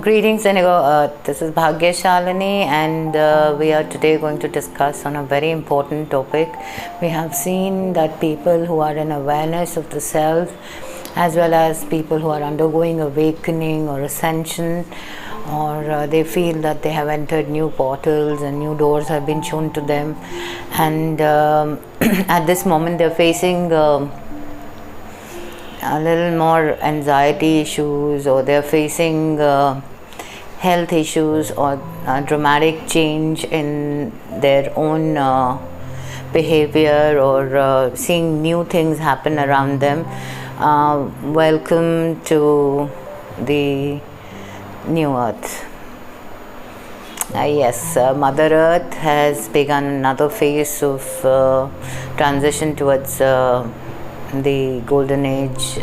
Greetings, Indigo Earth. This is Bhagya Shalini, and we are today going to discuss on a very important topic. We have seen that people who are in awareness of the self, as well as people who are undergoing awakening or ascension, or they feel that they have entered new portals and new doors have been shown to them, and at this moment they're facing a little more anxiety issues, or they're facing health issues, or dramatic change in their own behavior, or seeing new things happen around them. Welcome to the new earth. Yes, Mother Earth has begun another phase of transition towards the golden age.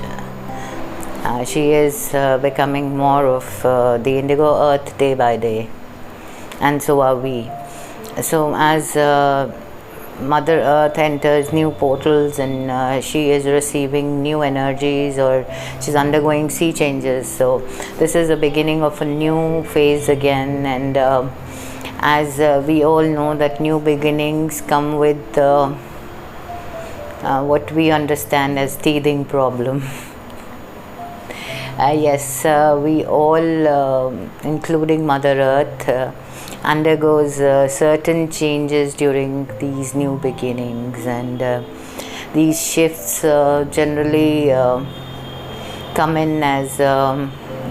She is becoming more of the indigo earth day by day, and so are we. So as Mother Earth enters new portals, and she is receiving new energies, or she's undergoing sea changes, so this is the beginning of a new phase again. And as we all know that new beginnings come with what we understand as teething problem. Yes, we all, including Mother Earth, undergoes certain changes during these new beginnings, and these shifts generally come in as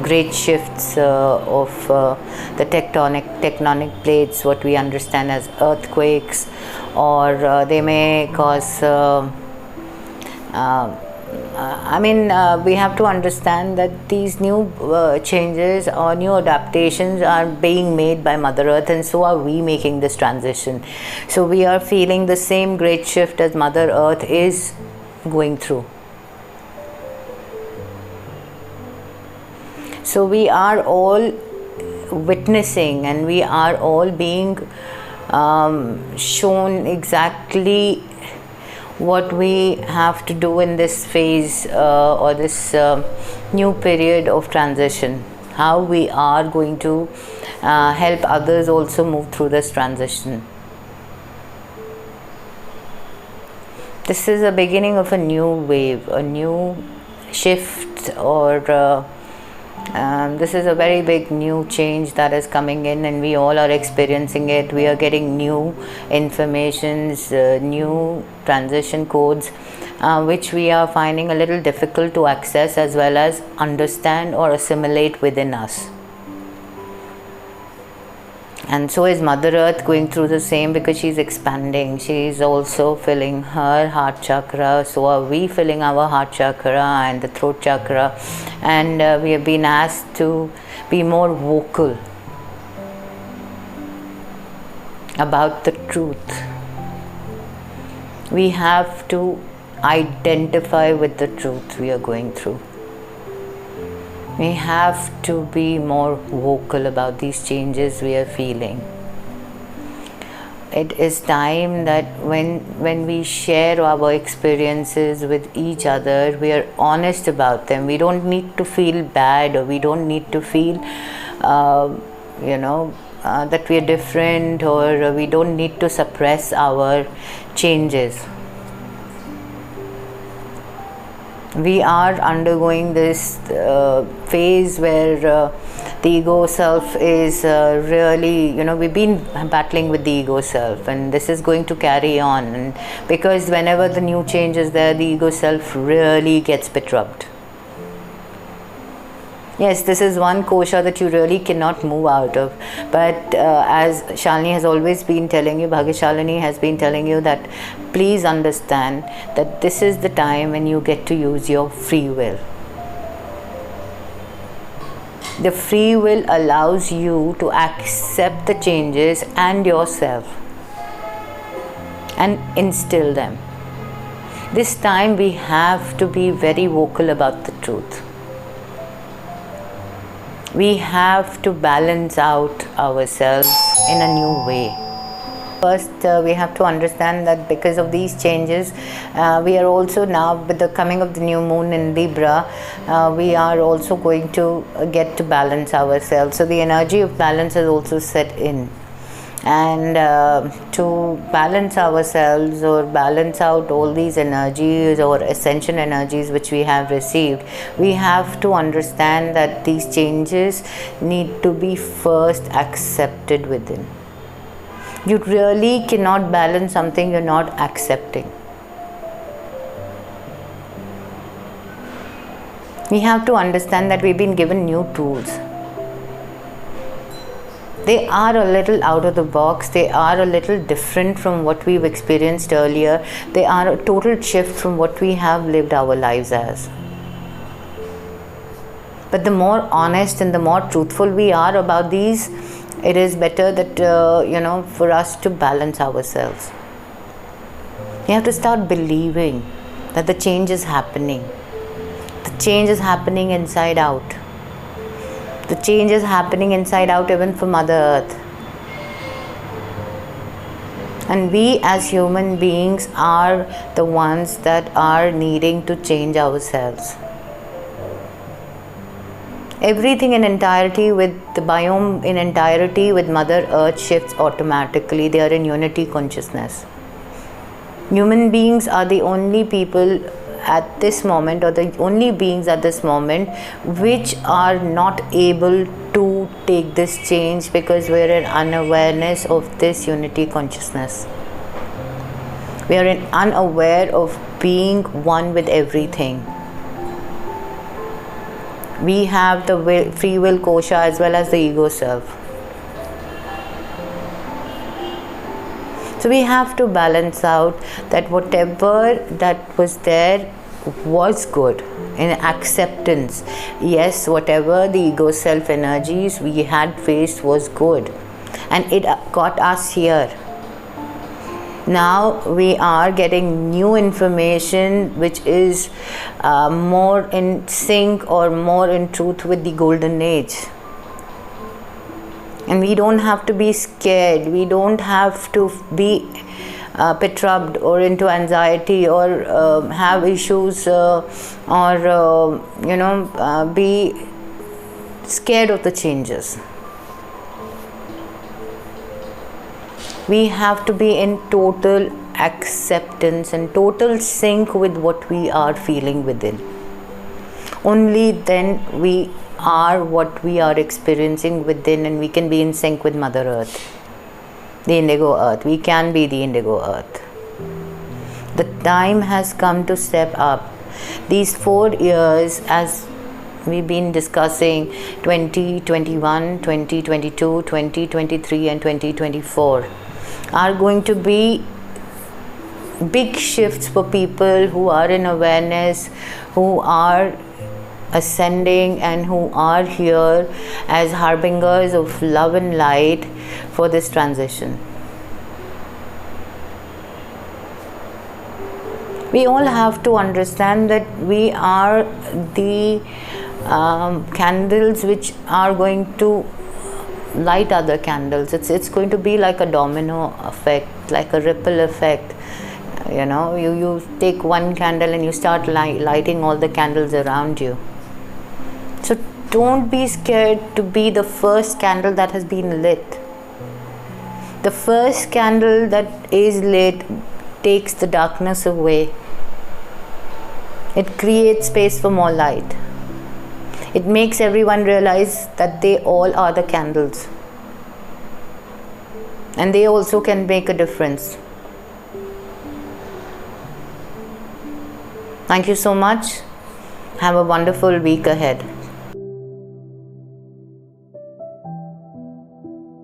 great shifts of the tectonic plates, what we understand as earthquakes, or they may cause we have to understand that these new changes or new adaptations are being made by Mother Earth, and so are we making this transition. So we are feeling the same great shift as Mother Earth is going through. So we are all witnessing, and we are all being shown exactly what we have to do in this phase or this new period of transition, how we are going to help others also move through this transition. This is a beginning of a new wave, a new shift, or this is a very big new change that is coming in, and we all are experiencing it. We are getting new informations, new transition codes, which we are finding a little difficult to access as well as understand or assimilate within us. And so is Mother Earth going through the same, because she's expanding. She's also filling her heart chakra. So are we filling our heart chakra and the throat chakra. And we have been asked to be more vocal about the truth. We have to identify with the truth we are going through. We have to be more vocal about these changes we are feeling. It is time that when we share our experiences with each other, we are honest about them. We don't need to feel bad, or we don't need to feel, that we are different, or we don't need to suppress our changes. We are undergoing this phase where the ego self is really, we've been battling with the ego self, and this is going to carry on. And because whenever the new change is there, the ego self really gets perturbed. Yes, this is one kosha that you really cannot move out of. But as Shalini has always been telling you, Bhagya Shalini has been telling you, that please understand that this is the time when you get to use your free will. The free will allows you to accept the changes and yourself and instill them. This time we have to be very vocal about the truth. We have to balance out ourselves in a new way. First, we have to understand that because of these changes, we are also now, with the coming of the new moon in Libra, we are also going to get to balance ourselves. So the energy of balance has also set in. And to balance ourselves or balance out all these energies or ascension energies which we have received, we have to understand that these changes need to be first accepted within. You really cannot balance something you're not accepting. We have to understand that we've been given new tools. They are a little out of the box. They are a little different from what we've experienced earlier. They are a total shift from what we have lived our lives as. But the more honest and the more truthful we are about these, it is better that, for us to balance ourselves. You have to start believing that the change is happening. The change is happening inside out. The change is happening inside out even for Mother Earth. And we as human beings are the ones that are needing to change ourselves. Everything in entirety with the biome in entirety with Mother Earth shifts automatically. They are in unity consciousness. Human beings are the only people at this moment, or the only beings at this moment, which are not able to take this change because we're in unawareness of this unity consciousness. We are unaware of being one with everything. We have the free will kosha as well as the ego self. So we have to balance out that whatever that was there was good in acceptance. Yes, whatever the ego self energies we had faced was good, and it got us here. Now we are getting new information which is more in sync or more in truth with the golden age. And we don't have to be scared. We don't have to be perturbed or into anxiety or have issues or be scared of the changes. We have to be in total acceptance and total sync with what we are feeling within. Only then we are what we are experiencing within, and we can be in sync with Mother Earth, the Indigo Earth. We can be the Indigo Earth. The time has come to step up. These 4 years, as we've been discussing, 2021, 2022, 2023 and 2024, are going to be big shifts for people who are in awareness, who are ascending, and who are here as harbingers of love and light for this transition. We all have to understand that we are the candles which are going to light other candles. It's going to be like a domino effect, like a ripple effect. You take one candle and you start lighting all the candles around you. So don't be scared to be the first candle that has been lit. The first candle that is lit takes the darkness away. It creates space for more light. It makes everyone realize that they all are the candles. And they also can make a difference. Thank you so much. Have a wonderful week ahead.